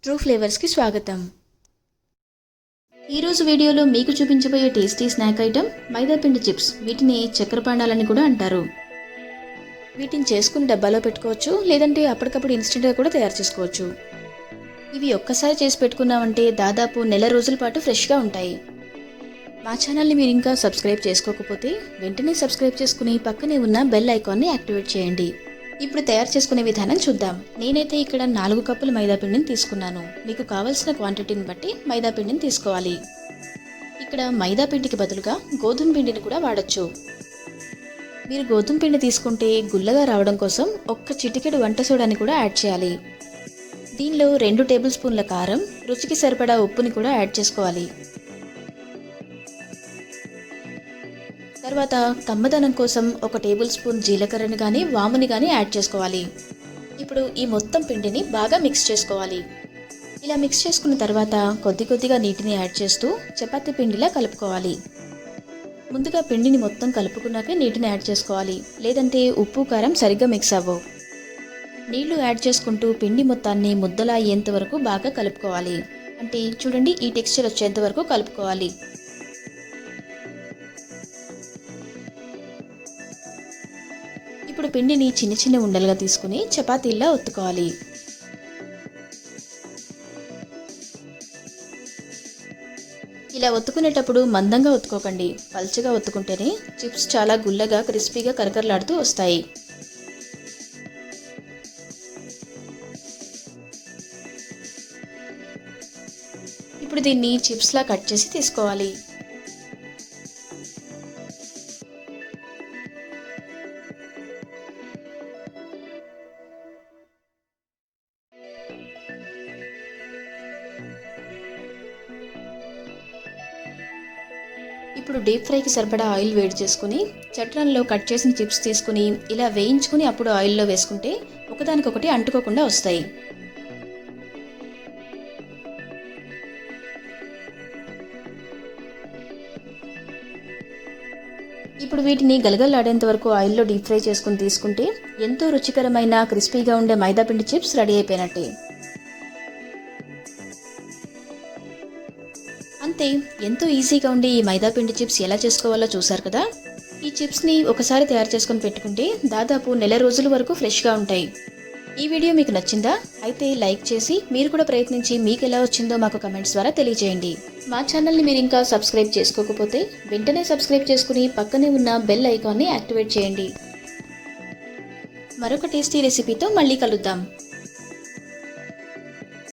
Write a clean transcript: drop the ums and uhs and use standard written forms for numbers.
True ఫ్లేవర్స్కి స్వాగతం. ఈరోజు వీడియోలో మీకు చూపించబోయే టేస్టీ స్నాక్ ఐటెం మైదాపిండి చిప్స్. వీటిని చక్కెర పాండాలని కూడా అంటారు. వీటిని చేసుకుని డబ్బాలో పెట్టుకోవచ్చు, లేదంటే అప్పటికప్పుడు ఇన్స్టెంట్గా కూడా తయారు చేసుకోవచ్చు. ఇవి ఒక్కసారి చేసి పెట్టుకున్నామంటే దాదాపు నెల రోజుల పాటు ఫ్రెష్గా ఉంటాయి. మా ఛానల్ని మీరు ఇంకా సబ్స్క్రైబ్ చేసుకోకపోతే వెంటనే సబ్స్క్రైబ్ చేసుకుని పక్కనే ఉన్న బెల్ ఐకాన్ని యాక్టివేట్ చేయండి. ఇప్పుడు తయారు చేసుకునే విధానం చూద్దాం. నేనైతే ఇక్కడ 4 కప్పుల మైదాపిండిని తీసుకున్నాను. మీకు కావాల్సిన క్వాంటిటీని బట్టి మైదాపిండిని తీసుకోవాలి. ఇక్కడ మైదాపిండికి బదులుగా గోధుమ పిండిని కూడా వాడచ్చు. మీరు గోధుమ పిండి తీసుకుంటే గుల్లగా రావడం కోసం ఒక్క చిటికెడు వంట సోడాని కూడా యాడ్ చేయాలి. దీనిలో 2 టేబుల్ స్పూన్ల కారం, రుచికి సరిపడా ఉప్పుని కూడా యాడ్ చేసుకోవాలి. తర్వాత కమ్మదనం కోసం 1 టేబుల్ స్పూన్ జీలకర్రని కానీ వాముని కానీ యాడ్ చేసుకోవాలి. ఇప్పుడు ఈ మొత్తం పిండిని బాగా మిక్స్ చేసుకోవాలి. ఇలా మిక్స్ చేసుకున్న తర్వాత కొద్ది కొద్దిగా నీటిని యాడ్ చేస్తూ చపాతీ పిండిలా కలుపుకోవాలి. ముందుగా పిండిని మొత్తం కలుపుకున్నాకే నీటిని యాడ్ చేసుకోవాలి, లేదంటే ఉప్పు కారం సరిగ్గా మిక్స్ అవ్వవు. నీళ్లు యాడ్ చేసుకుంటూ పిండి మొత్తాన్ని ముద్దలా అయ్యేంత వరకు బాగా కలుపుకోవాలి. అంటే చూడండి, ఈ టెక్స్చర్ వచ్చేంత వరకు కలుపుకోవాలి. ఇప్పుడు పిండిని చిన్న చిన్న ఉండలుగా తీసుకుని చపాతీల్లా ఒత్తుకోవాలి. ఇలా ఒత్తుకునేటప్పుడు మందంగా ఒత్తుకోకండి, పల్చగా ఒత్తుకుంటేనే చిప్స్ చాలా గుల్లగా క్రిస్పీగా కరకరలాడుతూ వస్తాయి. ఇప్పుడు దీన్ని చిప్స్లా కట్ చేసి తీసుకోవాలి. ఇప్పుడు డీప్ ఫ్రైకి సరిపడా ఆయిల్ వేడి చేసుకుని చట్రంలో కట్ చేసిన చిప్స్ తీసుకుని ఇలా వేయించుకుని అప్పుడు ఆయిల్లో వేసుకుంటే ఒకదానికొకటి అంటుకోకుండా వస్తాయి. ఇప్పుడు వీటిని గలగలలాడేంత వరకు ఆయిల్లో డీప్ ఫ్రై చేసుకుని తీసుకుంటే ఎంతో రుచికరమైన క్రిస్పీగా ఉండే మైదాపిండి చిప్స్ రెడీ అయిపోయినట్టే. అంతే, ఎంతో ఈజీగా ఉండే ఈ మైదాపిండి చిప్స్ ఎలా చేసుకోవాలో చూసారు కదా. ఈ చిప్స్ని ఒకసారి తయారు చేసుకొని పెట్టుకుంటే దాదాపు నెల రోజుల వరకు ఫ్రెష్గా ఉంటాయి. ఈ వీడియో మీకు నచ్చిందా? అయితే లైక్ చేసి మీరు కూడా ప్రయత్నించి మీకు ఎలా వచ్చిందో మాకు కమెంట్స్ ద్వారా తెలియజేయండి. మా ఛానల్ని మీరు ఇంకా సబ్స్క్రైబ్ చేసుకోకపోతే వెంటనే సబ్స్క్రైబ్ చేసుకుని పక్కనే ఉన్న బెల్ ఐకాన్ని యాక్టివేట్ చేయండి. మరొక టేస్టీ రెసిపీతో మళ్ళీ కలుద్దాం.